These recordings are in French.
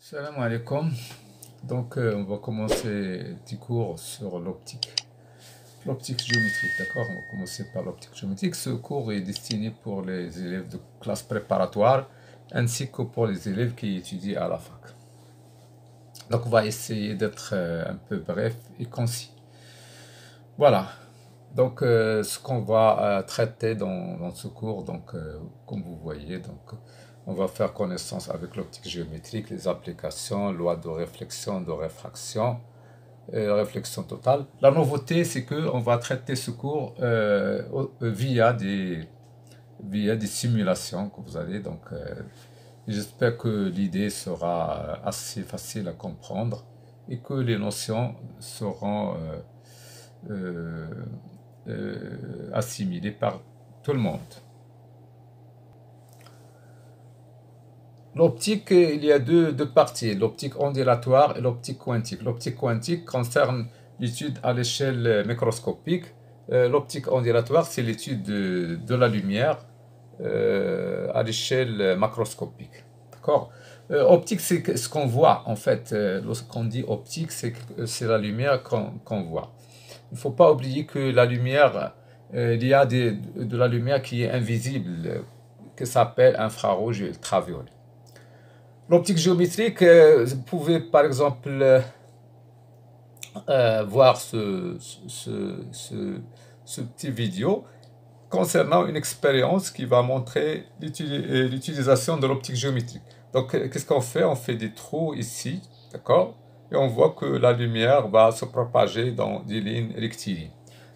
Salam alaikum. Donc, on va commencer un petit cours sur l'optique géométrique. D'accord? On va commencer par l'optique géométrique. Ce cours est destiné pour les élèves de classe préparatoire ainsi que pour les élèves qui étudient à la fac. Donc, on va essayer d'être un peu bref et concis. Voilà. Donc, ce qu'on va traiter dans ce cours, donc, comme vous voyez, donc, on va faire connaissance avec l'optique géométrique, les applications, loi de réflexion, de réfraction, réflexion totale. La nouveauté, c'est qu'on va traiter ce cours via des simulations que vous allez. Donc, j'espère que l'idée sera assez facile à comprendre et que les notions seront assimilées par tout le monde. L'optique, il y a deux parties, l'optique ondulatoire et l'optique quantique. L'optique quantique concerne l'étude à l'échelle microscopique. L'optique ondulatoire, c'est l'étude de la lumière à l'échelle macroscopique. D'accord? Optique, c'est ce qu'on voit, en fait. Lorsqu'on dit optique, c'est la lumière qu'on voit. Il ne faut pas oublier que la lumière, il y a de la lumière qui est invisible, qui s'appelle infrarouge et ultraviolet. L'optique géométrique, vous pouvez par exemple voir ce petit vidéo concernant une expérience qui va montrer l'utilisation de l'optique géométrique. Donc, qu'est-ce qu'on fait? On fait des trous ici, d'accord? Et on voit que la lumière va se propager dans des lignes rectilignes.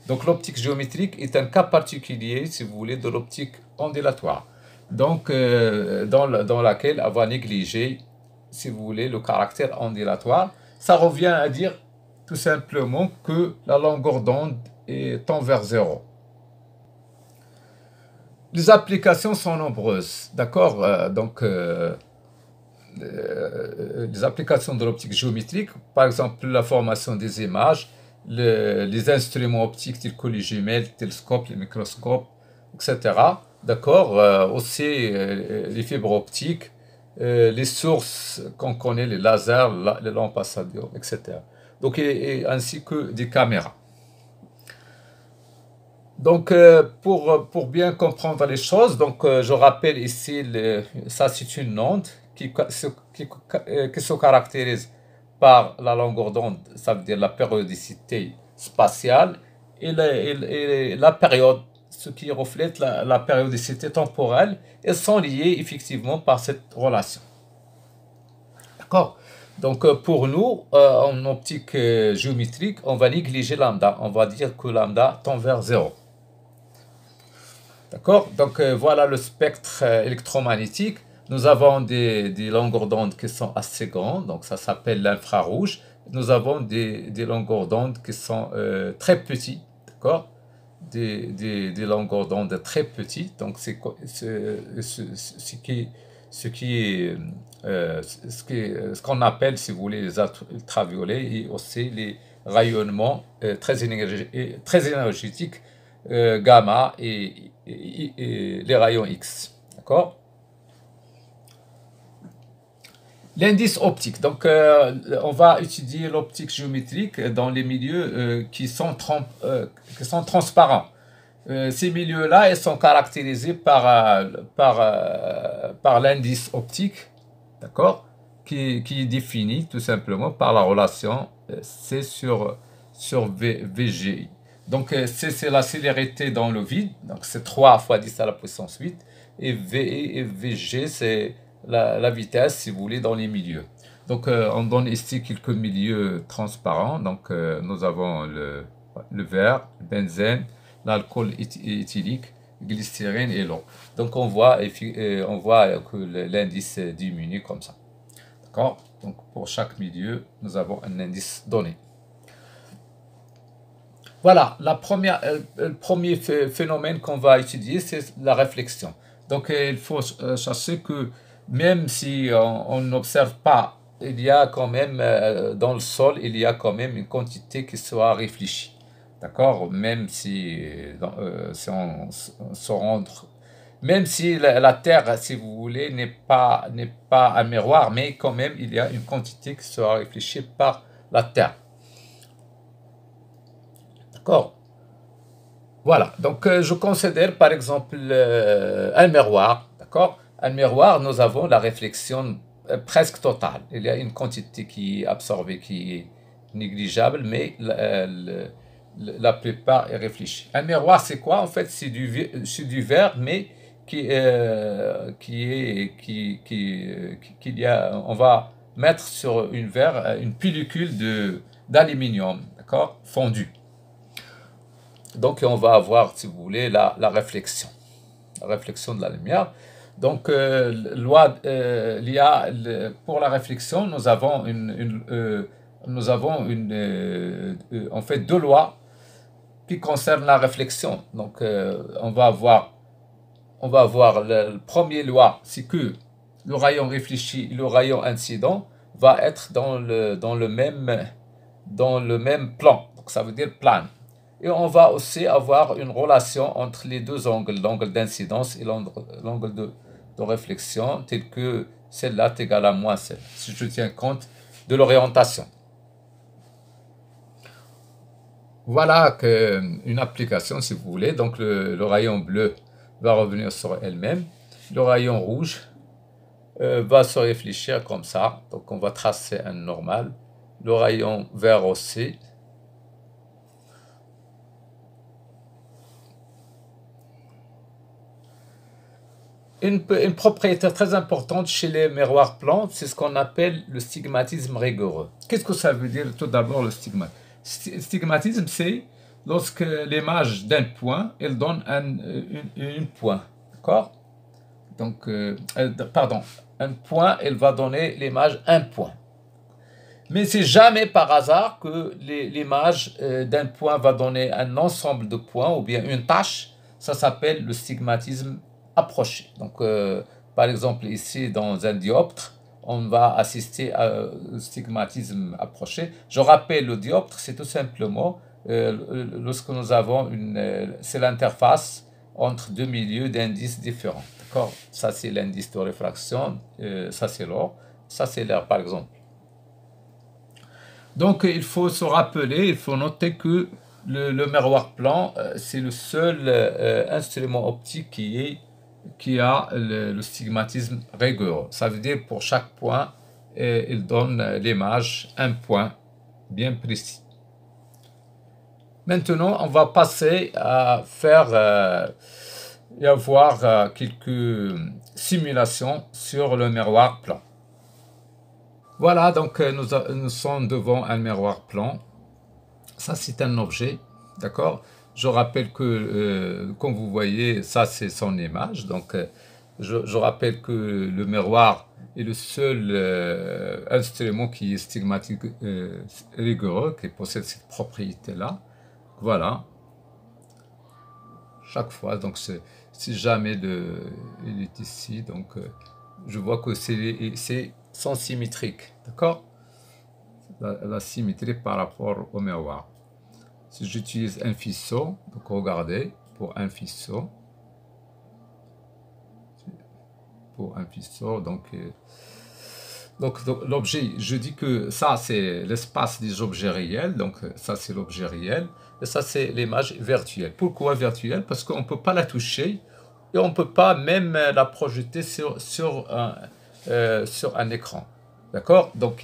Donc, l'optique géométrique est un cas particulier, si vous voulez, de l'optique ondulatoire. Donc, dans laquelle on va négliger, si vous voulez, le caractère ondulatoire. Ça revient à dire tout simplement que la longueur d'onde tend vers zéro. Les applications sont nombreuses, d'accord? Les applications de l'optique géométrique, par exemple la formation des images, les instruments optiques tels que les jumelles, les télescopes, les microscopes, etc. D'accord? Aussi les fibres optiques, les sources qu'on connaît, les lasers, les lampes à sodium, etc. Donc, ainsi que des caméras. Donc, pour bien comprendre les choses, donc, je rappelle ici, ça c'est une onde qui se caractérise par la longueur d'onde, ça veut dire la périodicité spatiale, et la période, ce qui reflète la périodicité temporelle, elles sont liées effectivement par cette relation. D'accord? Donc, pour nous, en optique géométrique, on va négliger lambda. On va dire que lambda tend vers zéro. D'accord? Donc, voilà le spectre électromagnétique. Nous avons des longueurs d'onde qui sont assez grandes, donc ça s'appelle l'infrarouge. Nous avons des longueurs d'onde qui sont très petites, d'accord? Des longueurs d'onde très petites, donc ce qu'on appelle, si vous voulez, les ultraviolets et aussi les rayonnements très énergétiques, gamma et les rayons X. D'accord? L'indice optique. Donc, on va étudier l'optique géométrique dans les milieux qui sont transparents. Ces milieux-là, ils sont caractérisés par l'indice optique, d'accord, qui est défini tout simplement par la relation C sur VGI. Donc, C, c'est la célérité dans le vide, donc c'est 3 fois 10 à la puissance 8, et VG, c'est la vitesse, si vous voulez, dans les milieux. Donc, on donne ici quelques milieux transparents. Donc, nous avons le vert, le benzène, l'alcool éthylique, glycérine et l'eau. Donc, on voit que l'indice diminue comme ça. D'accord? Donc, pour chaque milieu, nous avons un indice donné. Voilà, le premier phénomène qu'on va étudier, c'est la réflexion. Donc, il faut sachez que même si on n'observe pas, il y a quand même, dans le sol, il y a quand même une quantité qui soit réfléchie. D'accord? Même si on se rend Même si la Terre, si vous voulez, n'est pas un miroir, mais quand même, il y a une quantité qui sera réfléchie par la Terre. D'accord? Voilà, donc je considère par exemple un miroir, d'accord? Un miroir, nous avons la réflexion presque totale. Il y a une quantité qui est absorbée, qui est négligeable, mais la plupart est réfléchie. Un miroir, c'est quoi? En fait, c'est du verre, mais on va mettre sur une pellicule d'aluminium, d'accord? Fondu. Donc, on va avoir, si vous voulez, la réflexion de la lumière. Donc, pour la réflexion, nous avons en fait deux lois qui concernent la réflexion. Donc, on va avoir la première loi, c'est que le rayon réfléchi, le rayon incident va être dans le même plan. Donc, ça veut dire plane. Et on va aussi avoir une relation entre les deux angles, l'angle d'incidence et l'angle de réflexion, tel que celle-là est égale à moins celle, si je tiens compte de l'orientation. Voilà une application, si vous voulez. Donc le rayon bleu va revenir sur elle-même. Le rayon rouge va se réfléchir comme ça. Donc on va tracer un normal. Le rayon vert aussi. Une propriété très importante chez les miroirs plans, c'est ce qu'on appelle le stigmatisme rigoureux. Qu'est-ce que ça veut dire tout d'abord le stigmatisme? Stigmatisme, c'est lorsque l'image d'un point, elle donne un point. D'accord? Donc, pardon, un point, elle va donner l'image un point. Mais c'est jamais par hasard que l'image d'un point va donner un ensemble de points ou bien une tâche. Ça s'appelle le stigmatisme approché. Donc, par exemple, ici, dans un dioptre, on va assister au stigmatisme approché. Je rappelle, le dioptre, c'est tout simplement lorsque nous avons c'est l'interface entre deux milieux d'indices différents. D'accord? Ça, c'est l'indice de réfraction, ça, c'est l'or, ça, c'est l'air, par exemple. Donc, il faut se rappeler, il faut noter que le miroir plan, c'est le seul instrument optique qui a le stigmatisme rigoureux. Ça veut dire pour chaque point, il donne l'image un point bien précis. Maintenant, on va passer à faire et à voir quelques simulations sur le miroir plan. Voilà, donc nous sommes devant un miroir plan. Ça, c'est un objet, d'accord? Je rappelle que, comme vous voyez, ça, c'est son image. Donc, je rappelle que le miroir est le seul instrument qui est stigmatique rigoureux, qui possède cette propriété-là. Voilà. Chaque fois, donc, si jamais il est ici, donc, je vois que c'est sans symétrique, d'accord? La symétrie par rapport au miroir. Si j'utilise un faisceau, donc regardez, pour un faisceau, donc l'objet, je dis que ça c'est l'espace des objets réels, donc ça c'est l'objet réel, et ça c'est l'image virtuelle. Pourquoi virtuelle? Parce qu'on ne peut pas la toucher, et on ne peut pas même la projeter sur un écran. D'accord? Donc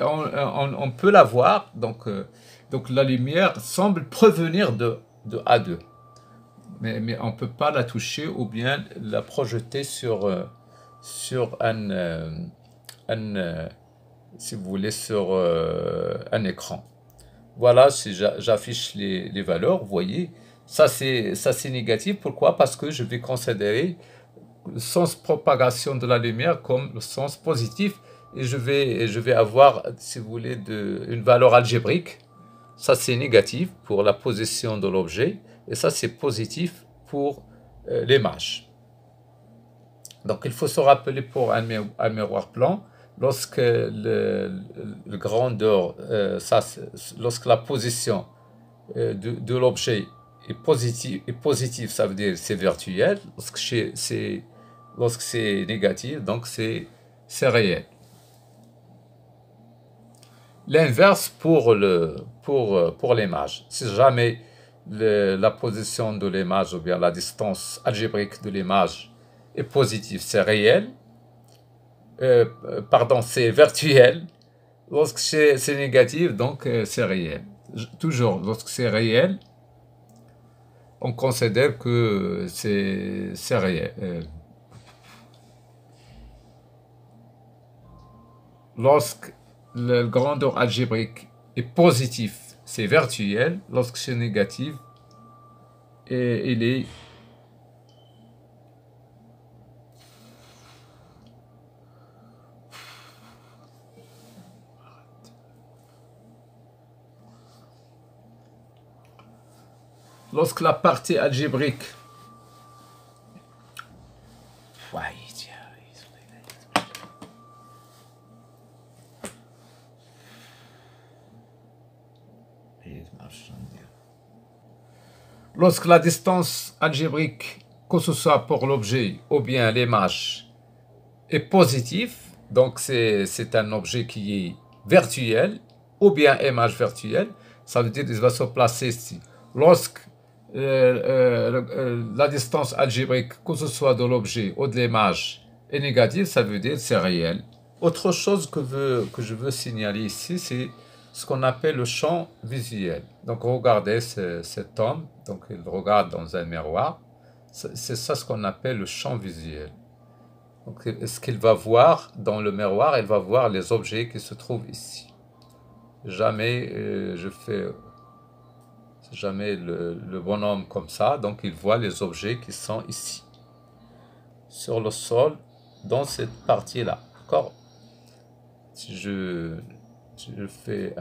on peut la voir, donc la lumière semble provenir de A2. Mais on ne peut pas la toucher ou bien la projeter sur si vous voulez, sur un écran. Voilà, si j'affiche les valeurs, vous voyez, ça c'est négatif. Pourquoi? Parce que je vais considérer le sens propagation de la lumière comme le sens positif et je vais avoir, si vous voulez, une valeur algébrique. Ça c'est négatif pour la position de l'objet et ça c'est positif pour l'image. Donc il faut se rappeler pour un miroir plan, lorsque le grandeur, lorsque la position de l'objet et positif, ça veut dire c'est virtuel. Lorsque c'est négatif, donc c'est réel. L'inverse pour l'image. Si jamais la position de l'image ou bien la distance algébrique de l'image est positive, c'est réel. Pardon, c'est virtuel. Lorsque c'est négatif, donc c'est réel. Toujours, lorsque c'est réel, on considère que c'est réel. Lorsque la grandeur algébrique est positive, c'est virtuel. Lorsque c'est négatif, il est lorsque la partie algébrique lorsque la distance algébrique, que ce soit pour l'objet ou bien l'image, est positive, donc c'est un objet qui est virtuel ou bien image virtuelle, ça veut dire qu'il va se placer ici. Lorsque la distance algébrique, que ce soit de l'objet ou de l'image, est négative, ça veut dire c'est réel. Autre chose que je veux signaler ici, c'est ce qu'on appelle le champ visuel. Donc regardez cet homme, donc il regarde dans un miroir, c'est ça ce qu'on appelle le champ visuel. Donc ce qu'il va voir dans le miroir, il va voir les objets qui se trouvent ici. Jamais je fais jamais le bonhomme comme ça, donc il voit les objets qui sont ici, sur le sol, dans cette partie-là. D'accord? Si je fais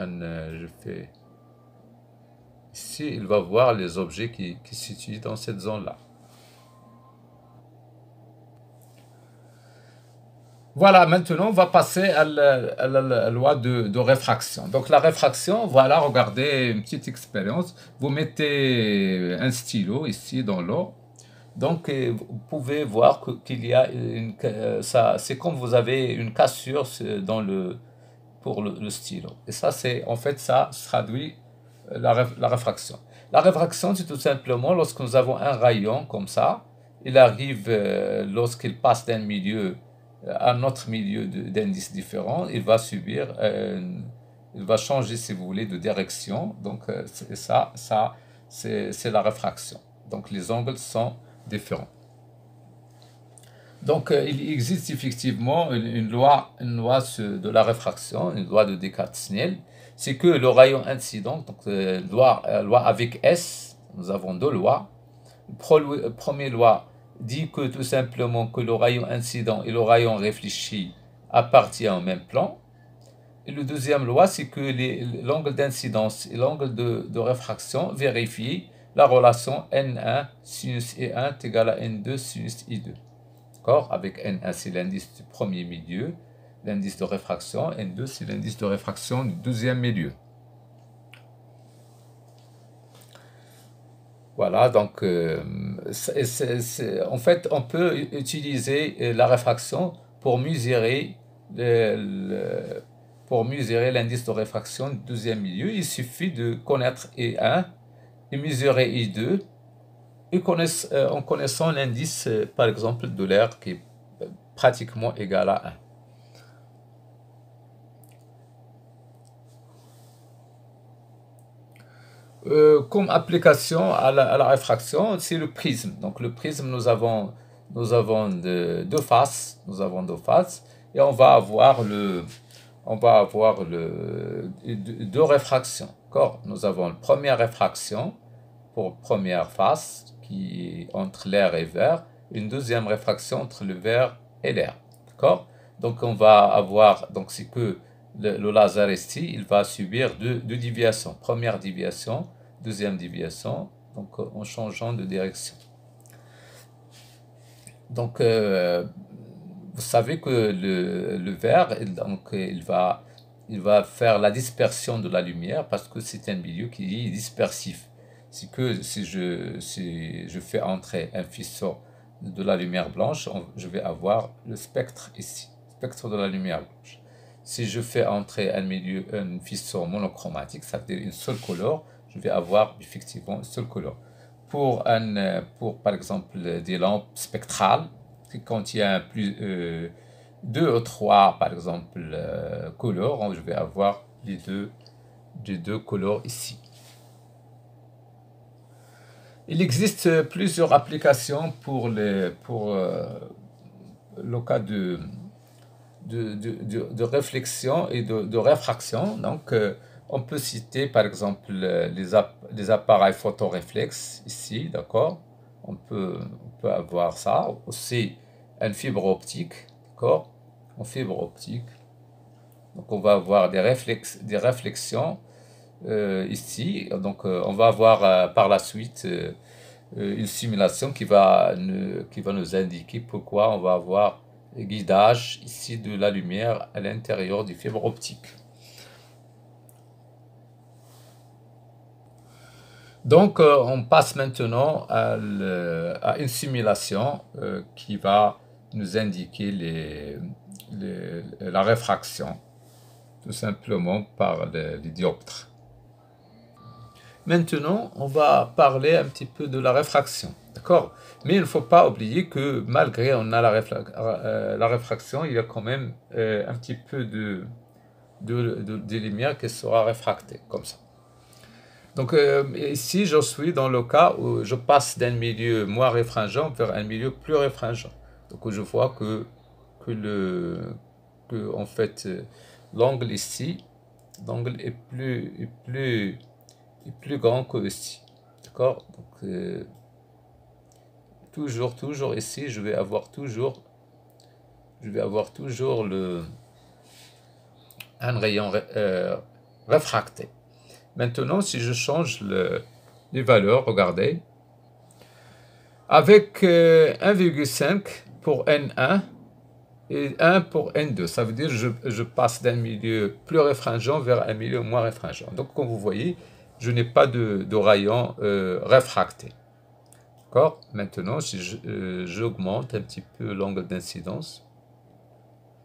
ici, il va voir les objets qui se situent dans cette zone-là. Voilà, maintenant on va passer à la loi de réfraction. Donc la réfraction, voilà, regardez une petite expérience. Vous mettez un stylo ici dans l'eau. Donc vous pouvez voir qu'il y a c'est comme vous avez une cassure pour le stylo. Et ça, en fait, ça traduit la réfraction. La réfraction, c'est tout simplement lorsque nous avons un rayon comme ça, il arrive, lorsqu'il passe d'un milieu à un autre milieu d'indices différents, il va subir, il va changer, si vous voulez, de direction. Donc c'est la réfraction. Donc les angles sont différents. Donc il existe effectivement une loi de la réfraction, une loi de Descartes-Snell. C'est que le rayon incident, donc loi avec S, nous avons deux lois. La première loi dit que tout simplement que le rayon incident et le rayon réfléchi appartiennent au même plan. Et la deuxième loi, c'est que l'angle d'incidence et l'angle de réfraction vérifient la relation N1 sinus I1 est égal à N2 sinus I2. D'accord? Avec N1, c'est l'indice du premier milieu, l'indice de réfraction, N2, c'est l'indice de réfraction du deuxième milieu. Voilà, donc en fait, on peut utiliser la réfraction pour mesurer l'indice de réfraction du deuxième milieu. Il suffit de connaître I1 et mesurer I2 et en connaissant l'indice, par exemple, de l'air qui est pratiquement égal à 1. Comme application à la réfraction, c'est le prisme. Donc le prisme, nous avons deux faces. Nous avons deux faces et on va avoir deux réfractions. D'accord? Nous avons la première réfraction pour première face qui est entre l'air et verre, une deuxième réfraction entre le verre et l'air. D'accord? Donc on va avoir, donc c'est que le laser ici, il va subir deux déviations. Première déviation, deuxième déviation, donc en changeant de direction. Donc vous savez que le verre, donc il va faire la dispersion de la lumière parce que c'est un milieu qui est dispersif. c'est que si je fais entrer un faisceau de la lumière blanche, je vais avoir le spectre ici, spectre de la lumière blanche. Si je fais entrer un faisceau monochromatique, ça veut dire une seule couleur, je vais avoir effectivement une seule couleur. Pour par exemple des lampes spectrales qui contiennent deux ou trois par exemple couleurs, je vais avoir les deux couleurs ici. Il existe plusieurs applications pour le cas de réflexion et de réfraction. Donc, on peut citer par exemple les appareils photoréflexes ici, d'accord? On peut avoir ça. Aussi, une fibre optique, d'accord? En fibre optique. Donc, on va avoir des réflexions ici. Donc, on va avoir par la suite une simulation qui va nous indiquer pourquoi on va avoir guidage ici de la lumière à l'intérieur du fibre optique. Donc, on passe maintenant à une simulation qui va nous indiquer la réfraction, tout simplement par les dioptres. Maintenant, on va parler un petit peu de la réfraction, d'accord? Mais il ne faut pas oublier que malgré on a la réfraction, il y a quand même un petit peu de lumière qui sera réfractée, comme ça. Donc ici, je suis dans le cas où je passe d'un milieu moins réfringent vers un milieu plus réfringent. Donc je vois que en fait, l'angle ici, l'angle est plus grand que ici. D'accord? Donc, toujours ici, je vais avoir toujours un rayon réfracté. Maintenant, si je change les valeurs, regardez, avec 1,5 pour N1 et 1 pour N2, ça veut dire que je passe d'un milieu plus réfringent vers un milieu moins réfringent. Donc, comme vous voyez, je n'ai pas de rayon réfracté. D'accord? Maintenant, si j'augmente un petit peu l'angle d'incidence,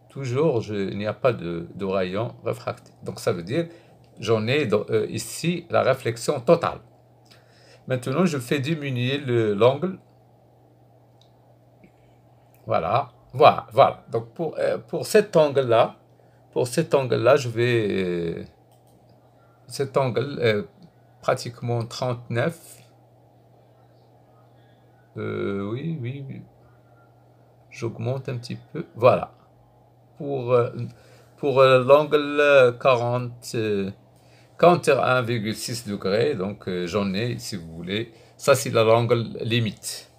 toujours, il n'y a pas de rayon réfracté. Donc, ça veut dire j'en ai ici la réflexion totale. Maintenant, je fais diminuer l'angle. Voilà. Donc, pour cet angle-là, je vais... cet angle est pratiquement 39. Oui. J'augmente un petit peu. Voilà. Pour l'angle 41,6 degrés, donc j'en ai, si vous voulez, ça c'est l'angle limite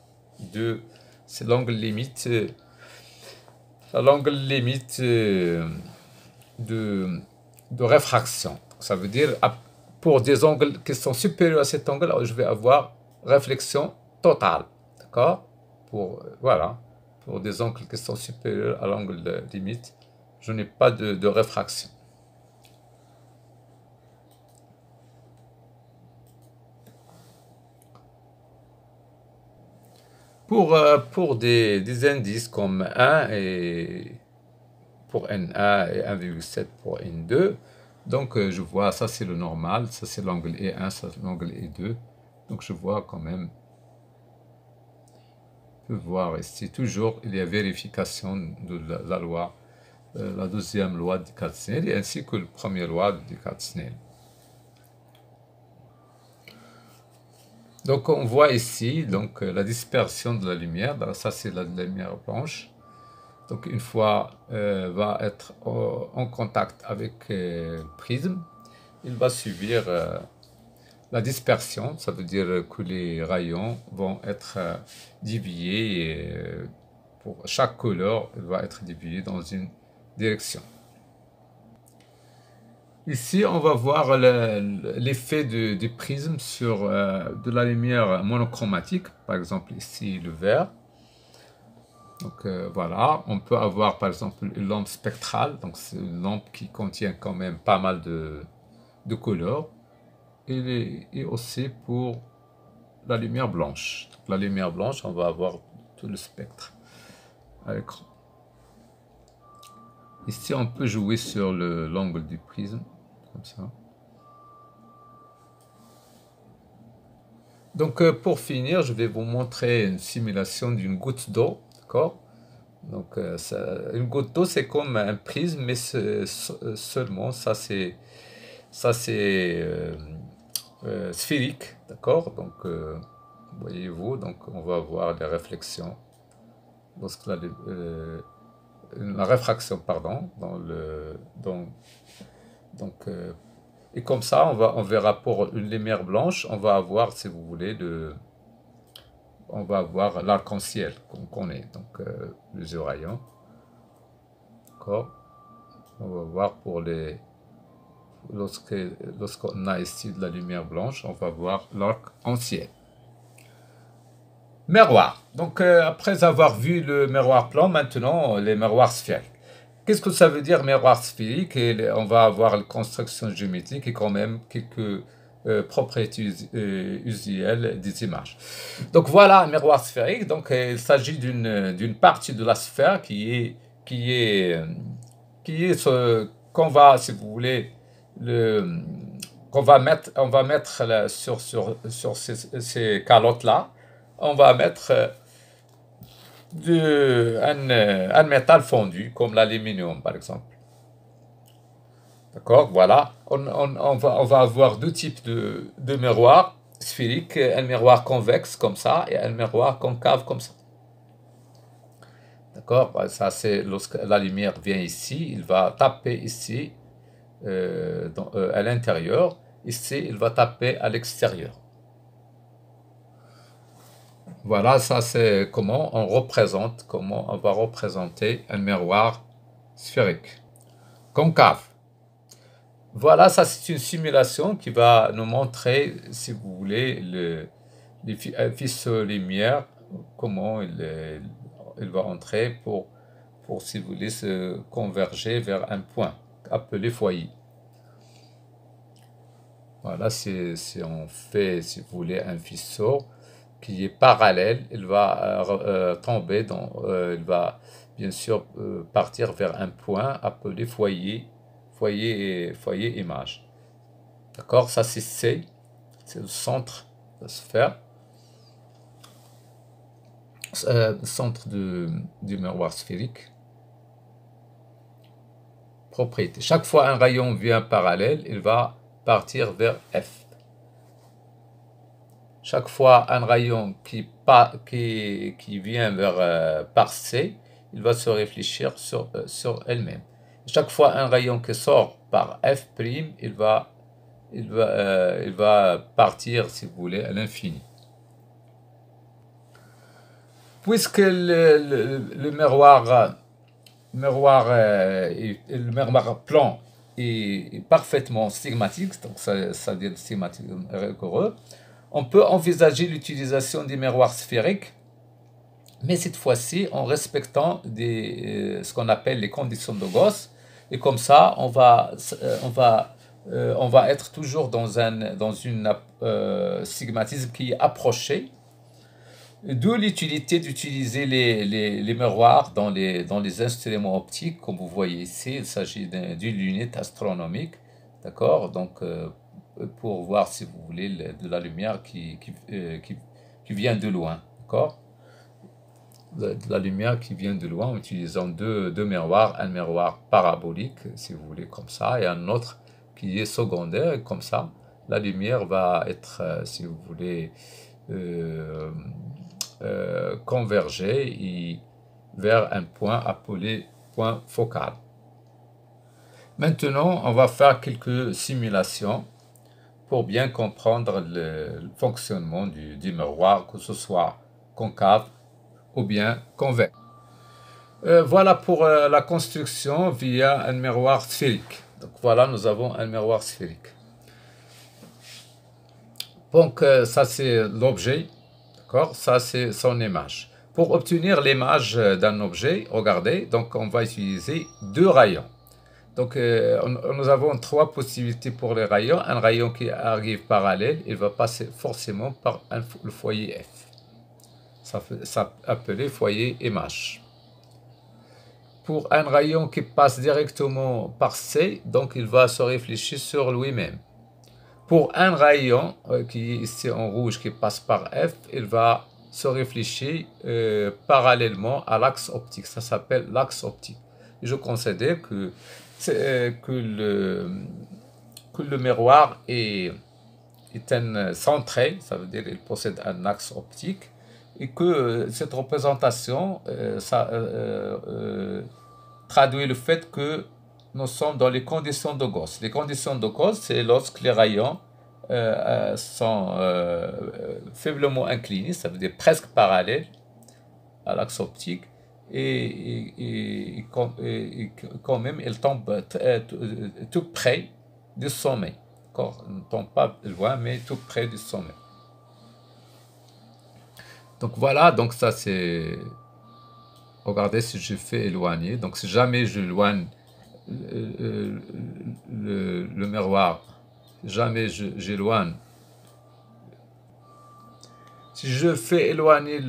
c'est l'angle limite de réfraction. Ça veut dire pour des angles qui sont supérieurs à cet angle, je vais avoir réflexion totale, d'accord? Voilà, pour des angles qui sont supérieurs à l'angle limite, je n'ai pas de réfraction. Pour des indices comme 1 et pour N1 et 1,7 pour N2, donc je vois, ça c'est le normal, ça c'est l'angle E1, ça c'est l'angle E2, donc je vois quand même, je peux voir ici, toujours il y a vérification de la loi, la deuxième loi de Descartes-Snell, ainsi que la première loi de Descartes-Snell. Donc on voit ici donc, la dispersion de la lumière, ça c'est la lumière blanche. Donc une fois va être en contact avec le prisme, il va subir la dispersion, ça veut dire que les rayons vont être déviés, pour chaque couleur, il va être dévié dans une direction. Ici, on va voir l'effet du prisme sur de la lumière monochromatique, par exemple ici le vert. Donc voilà, on peut avoir par exemple une lampe spectrale, donc c'est une lampe qui contient quand même pas mal de couleurs. Et aussi pour la lumière blanche. Donc, la lumière blanche, on va avoir tout le spectre à l'écran. Ici, on peut jouer sur l'angle du prisme, comme ça. Donc, pour finir, je vais vous montrer une simulation d'une goutte d'eau, d'accord? Donc, une goutte d'eau, c'est comme un prisme, mais seulement, ça c'est sphérique, d'accord? Donc, voyez-vous, donc on va voir les réflexions, lorsque la réfraction, pardon, et comme ça, on verra pour une lumière blanche, on va avoir, si vous voulez, on va avoir l'arc-en-ciel qu'on connaît, donc plusieurs rayons, d'accord? On va voir pour lorsqu'on a ici de la lumière blanche, on va voir l'arc-en-ciel. Miroir. Donc, après avoir vu le miroir plan, maintenant, les miroirs sphériques. Qu'est-ce que ça veut dire miroir sphérique? Et on va avoir la construction géométrique et quand même quelques propriétés usuelles des images. Donc, voilà un miroir sphérique. Donc, il s'agit d'une partie de la sphère qu'on va, si vous voulez, on va mettre sur ces calottes-là, on va mettre un métal fondu, comme l'aluminium par exemple. D'accord, voilà. On va avoir deux types de miroirs sphériques, un miroir convexe comme ça et un miroir concave comme ça. D'accord, ça c'est lorsque la lumière vient ici, il va taper ici à l'intérieur, ici il va taper à l'extérieur. Voilà, ça c'est comment on va représenter un miroir sphérique. Concave. Voilà, ça c'est une simulation qui va nous montrer, si vous voulez, un faisceau lumière, comment il va entrer pour, si vous voulez, se converger vers un point appelé foyer. Voilà, si on fait, si vous voulez, un faisceau qui est parallèle, il va tomber il va bien sûr partir vers un point appelé foyer image. D'accord, ça c'est le centre de la sphère, centre du miroir sphérique. Propriété. Chaque fois un rayon vient parallèle, il va partir vers F. Chaque fois un rayon qui vient par C, il va se réfléchir sur elle-même. Chaque fois un rayon qui sort par F', il va partir, si vous voulez, à l'infini. Puisque le miroir plan est parfaitement stigmatique, donc ça devient stigmatique rigoureux, on peut envisager l'utilisation des miroirs sphériques, mais cette fois-ci en respectant ce qu'on appelle les conditions de Gauss, et comme ça on va être toujours dans une stigmatisme qui est approché. D'où l'utilité d'utiliser les miroirs dans les instruments optiques, comme vous voyez ici, il s'agit d'une lunette astronomique, d'accord, donc pour voir, si vous voulez, de la lumière qui vient de loin, d'accord, de la lumière qui vient de loin en utilisant deux miroirs, un miroir parabolique, si vous voulez, comme ça, et un autre qui est secondaire, et comme ça, la lumière va être, si vous voulez, converger vers un point appelé point focal. Maintenant, on va faire quelques simulations pour bien comprendre le fonctionnement du miroir, que ce soit concave ou bien convexe. Voilà pour la construction via un miroir sphérique. Donc voilà, nous avons un miroir sphérique. Donc ça c'est l'objet. Ça, c'est son image. Pour obtenir l'image d'un objet, regardez, donc on va utiliser deux rayons. Donc, nous avons trois possibilités pour les rayons. Un rayon qui arrive parallèle, il va passer forcément par le foyer F. Ça appelé foyer image. Pour un rayon qui passe directement par C, donc il va se réfléchir sur lui-même. Pour un rayon qui est ici en rouge qui passe par F, il va se réfléchir parallèlement à l'axe optique. Ça s'appelle l'axe optique. Et je considère que le miroir est centré, ça veut dire qu'il possède un axe optique, et que cette représentation traduit le fait que nous sommes dans les conditions de Gauss. Les conditions de Gauss, c'est lorsque les rayons sont faiblement inclinés, ça veut dire presque parallèles à l'axe optique, et quand même, ils tombent tout près du sommet. Ils ne tombent pas loin, mais tout près du sommet. Donc voilà, donc ça c'est... Regardez si je fais éloigner. Donc si jamais je éloigne le miroir, jamais j'éloigne. Si je fais éloigner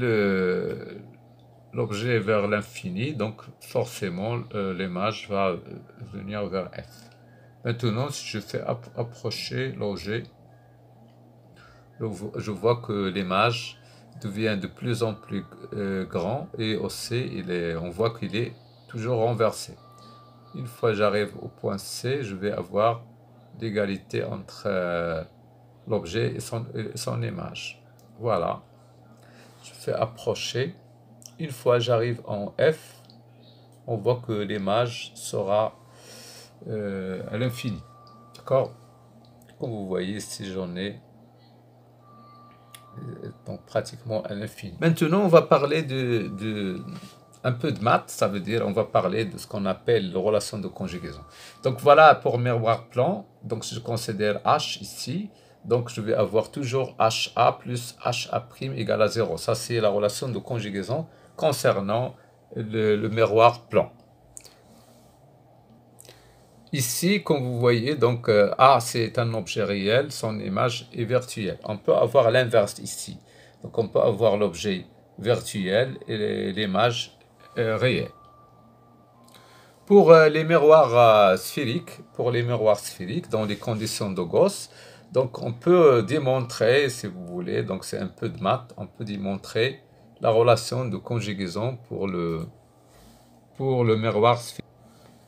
l'objet vers l'infini, donc forcément l'image va venir vers F. Maintenant, si je fais approcher l'objet, je vois que l'image devient de plus en plus grand et aussi on voit qu'il est toujours renversé. Une fois que j'arrive au point C, je vais avoir l'égalité entre l'objet et son image. Voilà. Je fais approcher. Une fois que j'arrive en F, on voit que l'image sera à l'infini. D'accord? Comme vous voyez, si j'en ai donc pratiquement à l'infini. Maintenant, on va parler un peu de maths, ça veut dire on va parler de ce qu'on appelle la relation de conjugaison. Donc voilà pour miroir plan. Donc si je considère H ici, donc je vais avoir toujours HA plus HA' égale à 0. Ça c'est la relation de conjugaison concernant le miroir plan. Ici, comme vous voyez, donc A c'est un objet réel, son image est virtuelle. On peut avoir l'inverse ici. Donc on peut avoir l'objet virtuel et l'image réelle. Pour les miroirs sphériques, dans les conditions de Gauss, donc on peut démontrer, si vous voulez, donc c'est un peu de maths, on peut démontrer la relation de conjugaison pour le miroir sphérique.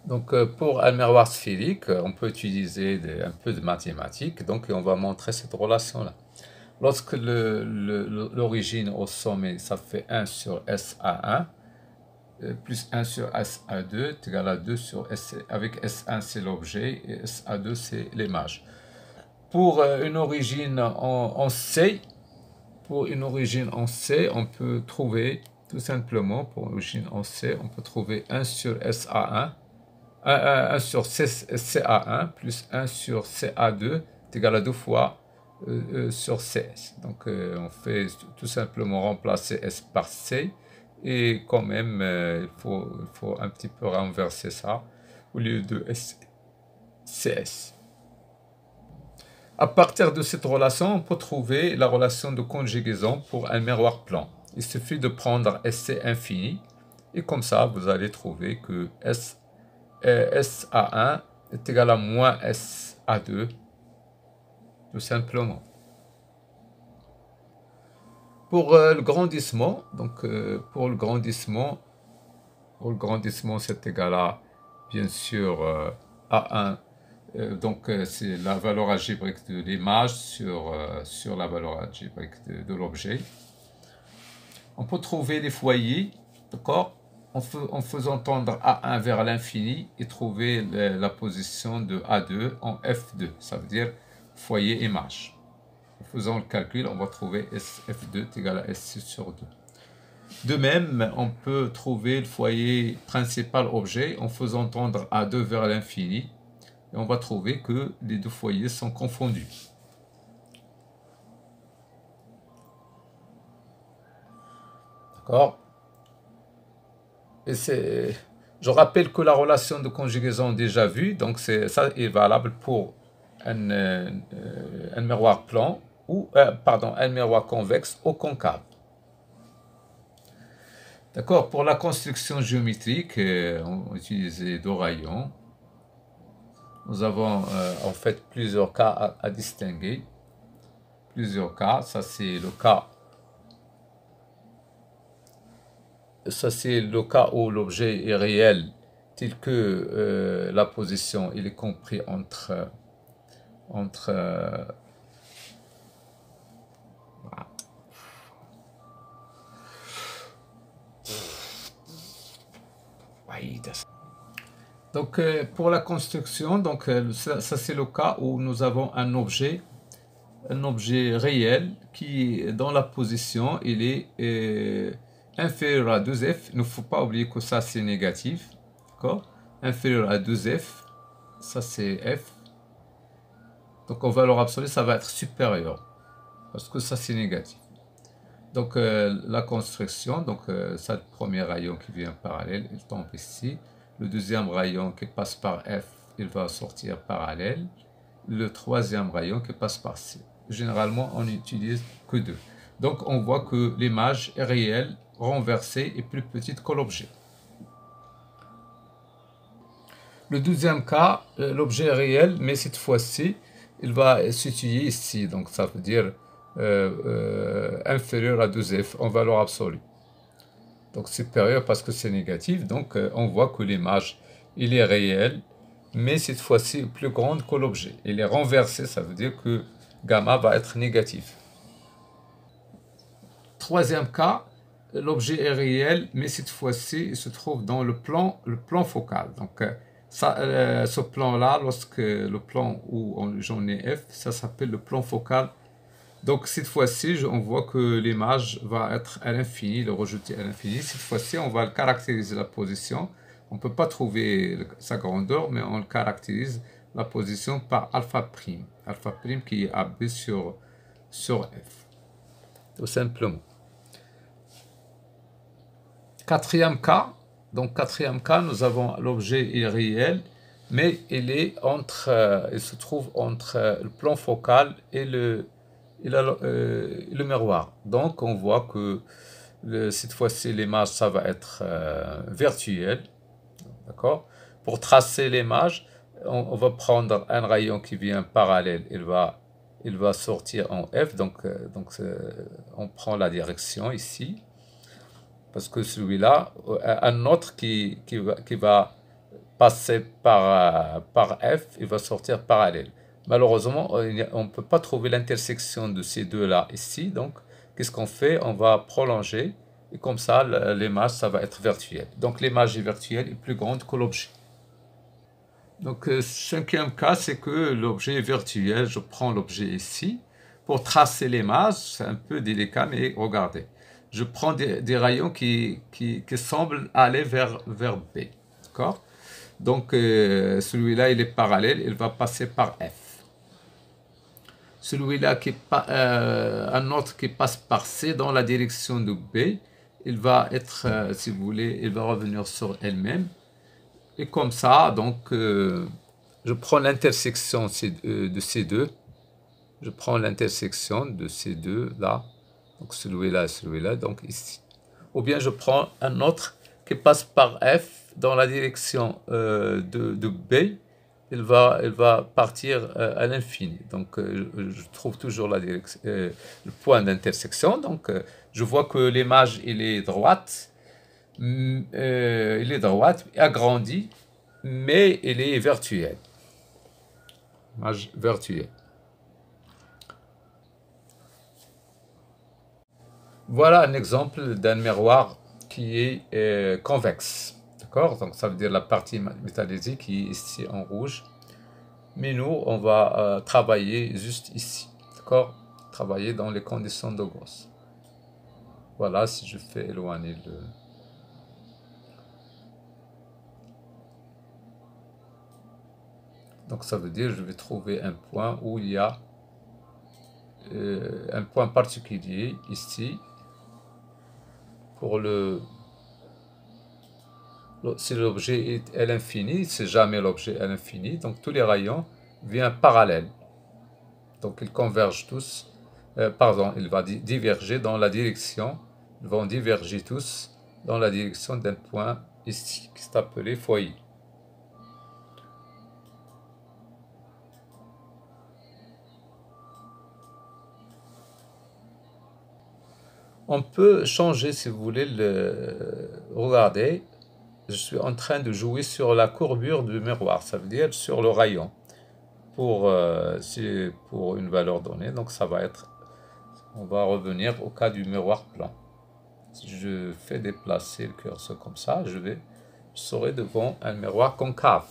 Donc, pour un miroir sphérique, on peut utiliser un peu de mathématiques. Donc, on va montrer cette relation-là. Lorsque l'origine au sommet, ça fait 1 sur SA1, plus 1 sur SA2 est égal à 2 sur S. Avec S1, c'est l'objet, et SA2, c'est l'image. Pour une origine en C, on peut trouver, tout simplement, pour une origine en C, on peut trouver 1 sur SA1, 1 sur CA1 plus 1 sur CA2 est égal à 2 fois sur CS. Donc on fait tout simplement remplacer S par C et quand même il faut un petit peu renverser ça au lieu de CS. À partir de cette relation, on peut trouver la relation de conjugaison pour un miroir plan. Il suffit de prendre SC infini et comme ça vous allez trouver que SA1 est égal à moins SA2, tout simplement. Pour le grandissement, donc pour le grandissement, c'est égal à, bien sûr, A1. Donc c'est la valeur algébrique de l'image sur la valeur algébrique de l'objet. On peut trouver les foyers, d'accord, en faisant tendre A1 vers l'infini et trouver la position de A2 en F2, ça veut dire foyer image. En faisant le calcul, on va trouver F2 est égal à S sur 2. De même, on peut trouver le foyer principal objet en faisant tendre A2 vers l'infini et on va trouver que les deux foyers sont confondus. D'accord? Et Je rappelle que la relation de conjugaison déjà vue, donc ça est valable pour un miroir plan ou un miroir convexe ou concave. D'accord, pour la construction géométrique, on utilisait deux rayons. Nous avons en fait plusieurs cas à distinguer. Plusieurs cas, ça c'est le cas. Ça c'est le cas où l'objet est réel, tel que la position il est compris entre donc pour la construction, donc ça c'est le cas où nous avons un objet réel qui dans la position il est inférieur à 2f. Il ne faut pas oublier que ça c'est négatif, d'accord, inférieur à 2f, ça c'est f, donc en valeur absolue ça va être supérieur parce que ça c'est négatif. Donc la construction, donc ça le premier rayon qui vient parallèle, il tombe ici. Le deuxième rayon qui passe par F, il va sortir parallèle. Le troisième rayon qui passe par C. Généralement, on n'utilise que deux. Donc on voit que l'image est réelle, renversée et plus petite que l'objet. Le deuxième cas, l'objet est réel, mais cette fois-ci, il va s'étudier ici. Donc ça veut dire inférieur à 2f en valeur absolue. Donc supérieur parce que c'est négatif. Donc on voit que l'image, il est réel, mais cette fois-ci plus grande que l'objet. Il est renversé, ça veut dire que gamma va être négatif. Troisième cas, l'objet est réel, mais cette fois-ci, il se trouve dans le plan focal. Donc ce plan-là, lorsque le plan où j'en ai F, ça s'appelle le plan focal. Donc cette fois-ci, on voit que l'image va être à l'infini, le rejeté à l'infini. Cette fois-ci, on va caractériser la position. On ne peut pas trouver sa grandeur, mais on caractérise la position par alpha prime. Alpha prime qui est AB sur F. Tout simplement. Quatrième cas. Donc quatrième cas, nous avons l'objet réel, mais il se trouve entre le plan focal et le miroir. Donc on voit que cette fois-ci l'image ça va être virtuelle, d'accord. Pour tracer l'image, on va prendre un rayon qui vient parallèle, il va sortir en F, donc on prend la direction ici, parce que celui-là, un autre qui va passer par F, il va sortir parallèle. Malheureusement, on ne peut pas trouver l'intersection de ces deux-là ici. Donc, qu'est-ce qu'on fait? On va prolonger. Et comme ça, l'image, ça va être virtuelle. Donc, l'image est virtuelle est plus grande que l'objet. Donc, cinquième cas, c'est que l'objet est virtuel. Je prends l'objet ici. Pour tracer l'image, c'est un peu délicat, mais regardez. Je prends des rayons qui semblent aller vers B. D'accord? Donc, celui-là, il est parallèle, il va passer par F. Celui-là, un autre qui passe par C dans la direction de B, il va être, si vous voulez, il va revenir sur elle-même. Et comme ça, donc, je prends l'intersection de ces deux. Je prends l'intersection de ces deux-là. Donc, celui-là et celui-là, donc ici. Ou bien, je prends un autre qui passe par F dans la direction de B, il va partir à l'infini. Donc, je trouve toujours le point d'intersection. Donc, je vois que l'image, il est droite, agrandie, mais il est virtuel. Image virtuelle. Voilà un exemple d'un miroir qui est convexe. D'accord? Donc ça veut dire la partie métallisée qui est ici en rouge. Mais nous, on va travailler juste ici. D'accord? Travailler dans les conditions de Gauss. Voilà, si je fais éloigner le... Donc ça veut dire que je vais trouver un point où il y a un point particulier ici pour le Si l'objet est à l'infini, c'est jamais l'objet à l'infini, donc tous les rayons viennent parallèles. Donc ils convergent tous, il va diverger dans la direction, ils vont diverger tous dans la direction d'un point ici, qui est appelé foyer. On peut changer, si vous voulez, regardez, je suis en train de jouer sur la courbure du miroir, ça veut dire sur le rayon, pour une valeur donnée. Donc ça va être, on va revenir au cas du miroir plan. Si je fais déplacer le curseur comme ça, je serai devant un miroir concave.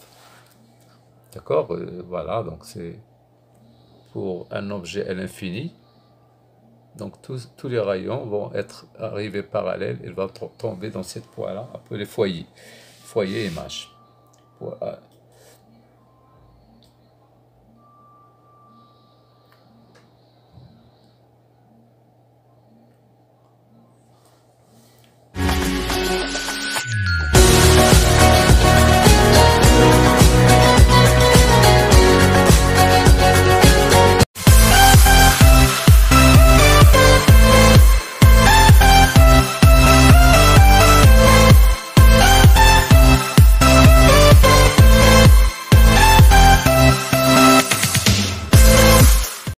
D'accord? Voilà, donc c'est pour un objet à l'infini. Donc tous les rayons vont être arrivés parallèles, ils vont tomber dans cette poids-là, appelée foyer. Foyer image. Voilà.